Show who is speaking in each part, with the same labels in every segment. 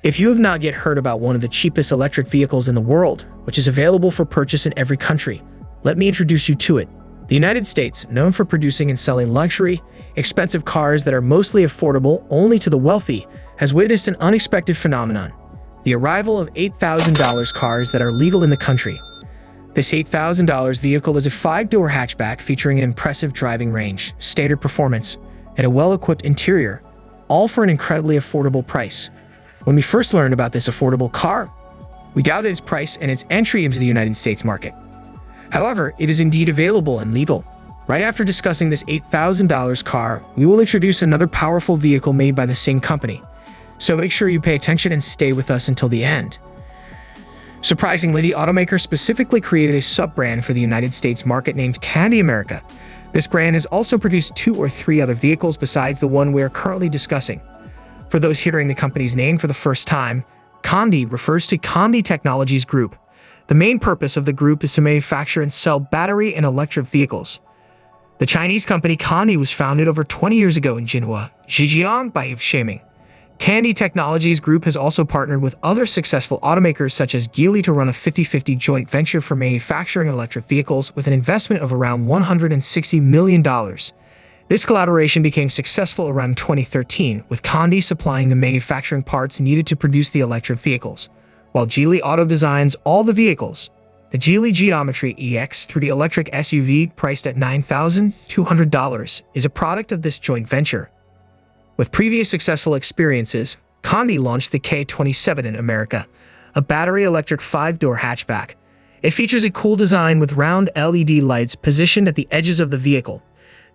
Speaker 1: If you have not yet heard about one of the cheapest electric vehicles in the world, which is available for purchase in every country, let me introduce you to it. The United States, known for producing and selling luxury, expensive cars that are mostly affordable only to the wealthy, has witnessed an unexpected phenomenon: the arrival of $8,000 cars that are legal in the country. This $8,000 vehicle is a 5-door hatchback featuring an impressive driving range, standard performance, and a well-equipped interior, all for an incredibly affordable price. When we first learned about this affordable car, we doubted its price and its entry into the United States market. However, it is indeed available and legal. Right after discussing this $8,000 car, we will introduce another powerful vehicle made by the same company. So make sure you pay attention and stay with us until the end. Surprisingly, the automaker specifically created a sub-brand for the United States market named Kandi America. This brand has also produced 2 or 3 other vehicles besides the one we are currently discussing. For those hearing the company's name for the first time, Kandi refers to Kandi Technologies Group. The main purpose of the group is to manufacture and sell battery and electric vehicles. The Chinese company Kandi was founded over 20 years ago in Jinhua, Zhejiang by Yves Shaming. Kandi Technologies Group has also partnered with other successful automakers such as Geely to run a 50-50 joint venture for manufacturing electric vehicles with an investment of around $160 million. This collaboration became successful around 2013, with Kandi supplying the manufacturing parts needed to produce the electric vehicles, while Geely Auto designs all the vehicles. The Geely Geometry EX30 electric SUV, priced at $9,200, is a product of this joint venture. With previous successful experiences, Kandi launched the K27 in America, a battery-electric 5-door hatchback. It features a cool design with round LED lights positioned at the edges of the vehicle,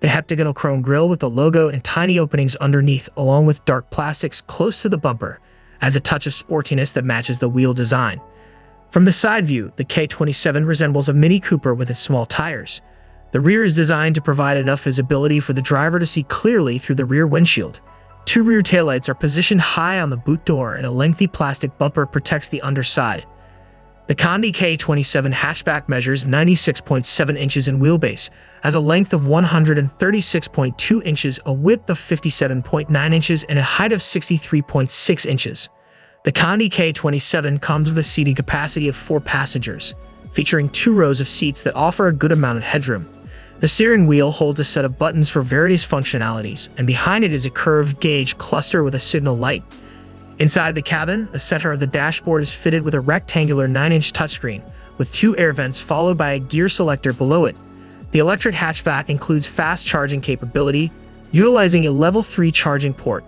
Speaker 1: the heptagonal chrome grille with the logo and tiny openings underneath, along with dark plastics close to the bumper, adds a touch of sportiness that matches the wheel design. From the side view, the K27 resembles a Mini Cooper with its small tires. The rear is designed to provide enough visibility for the driver to see clearly through the rear windshield. 2 rear taillights are positioned high on the boot door, and a lengthy plastic bumper protects the underside. The Kandi K27 hatchback measures 96.7 inches in wheelbase, has a length of 136.2 inches, a width of 57.9 inches, and a height of 63.6 inches. The Kandi K27 comes with a seating capacity of 4 passengers, featuring 2 rows of seats that offer a good amount of headroom. The steering wheel holds a set of buttons for various functionalities, and behind it is a curved gauge cluster with a signal light. Inside the cabin, the center of the dashboard is fitted with a rectangular 9-inch touchscreen, with 2 air vents followed by a gear selector below it. The electric hatchback includes fast charging capability, utilizing a level 3 charging port.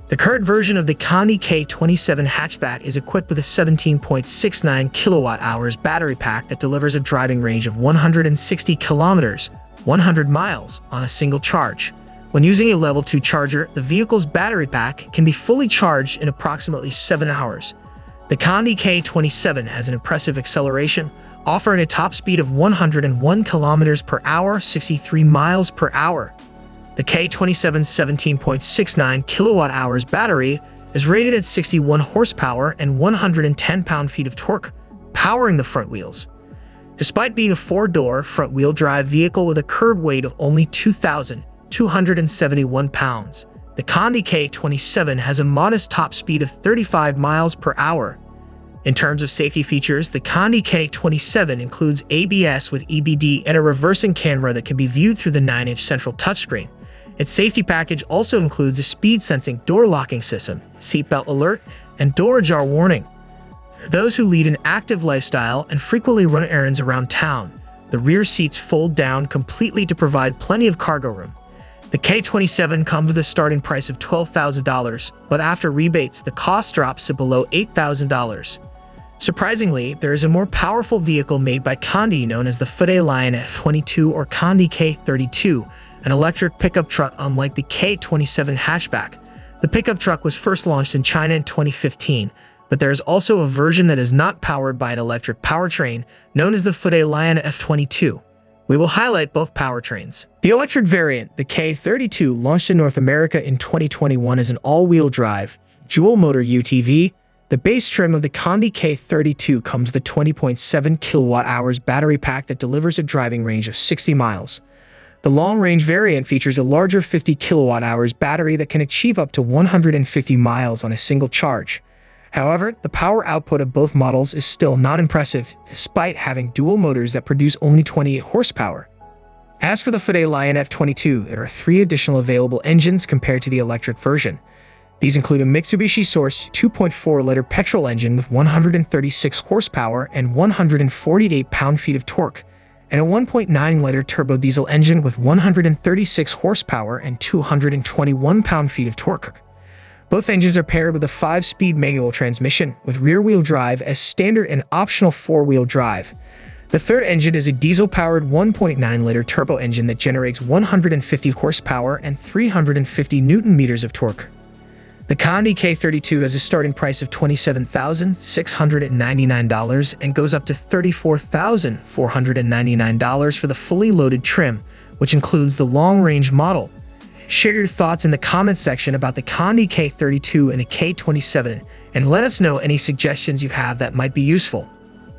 Speaker 1: The current version of the Kandi K27 hatchback is equipped with a 17.69 kWh battery pack that delivers a driving range of 160 kilometers, 100 miles, on a single charge. When using a level 2 charger, the vehicle's battery pack can be fully charged in approximately 7 hours. The Kandi K27 has an impressive acceleration, offering a top speed of 101 kilometers per hour, 63 miles per hour. The K27's 17.69 kWh battery is rated at 61 horsepower and 110 pound-feet of torque, powering the front wheels. Despite being a 4-door front-wheel drive vehicle with a curb weight of only 2,271 pounds, the Kandi K27 has a modest top speed of 35 miles per hour. In terms of safety features, the Kandi K27 includes ABS with EBD and a reversing camera that can be viewed through the 9-inch central touchscreen. Its safety package also includes a speed-sensing door locking system, seatbelt alert, and door ajar warning. For those who lead an active lifestyle and frequently run errands around town, the rear seats fold down completely to provide plenty of cargo room. The K27 comes with a starting price of $12,000, but after rebates, the cost drops to below $8,000. Surprisingly, there is a more powerful vehicle made by Kandi known as the Fude Lion F22 or Kandi K32, an electric pickup truck unlike the K27 hatchback. The pickup truck was first launched in China in 2015, but there is also a version that is not powered by an electric powertrain, known as the Fude Lion F22. We will highlight both powertrains. The electric variant, the K32, launched in North America in 2021 as an all-wheel drive, dual-motor UTV. The base trim of the Kandi K32 comes with a 20.7 kWh battery pack that delivers a driving range of 60 miles. The long-range variant features a larger 50 kWh battery that can achieve up to 150 miles on a single charge. However, the power output of both models is still not impressive, despite having dual motors that produce only 28 horsepower. As for the Hyundai Lion F22, there are 3 additional available engines compared to the electric version. These include a Mitsubishi Source 2.4-liter petrol engine with 136 horsepower and 148 pound-feet of torque, and a 1.9-liter turbo diesel engine with 136 horsepower and 221 pound-feet of torque. Both engines are paired with a 5-speed manual transmission, with rear-wheel drive as standard and optional 4-wheel drive. The third engine is a diesel-powered 1.9-liter turbo engine that generates 150 horsepower and 350 newton-meters of torque. The Hyundai K32 has a starting price of $27,699 and goes up to $34,499 for the fully loaded trim, which includes the long-range model. Share your thoughts in the comments section about the Hyundai K32 and the K27, and let us know any suggestions you have that might be useful.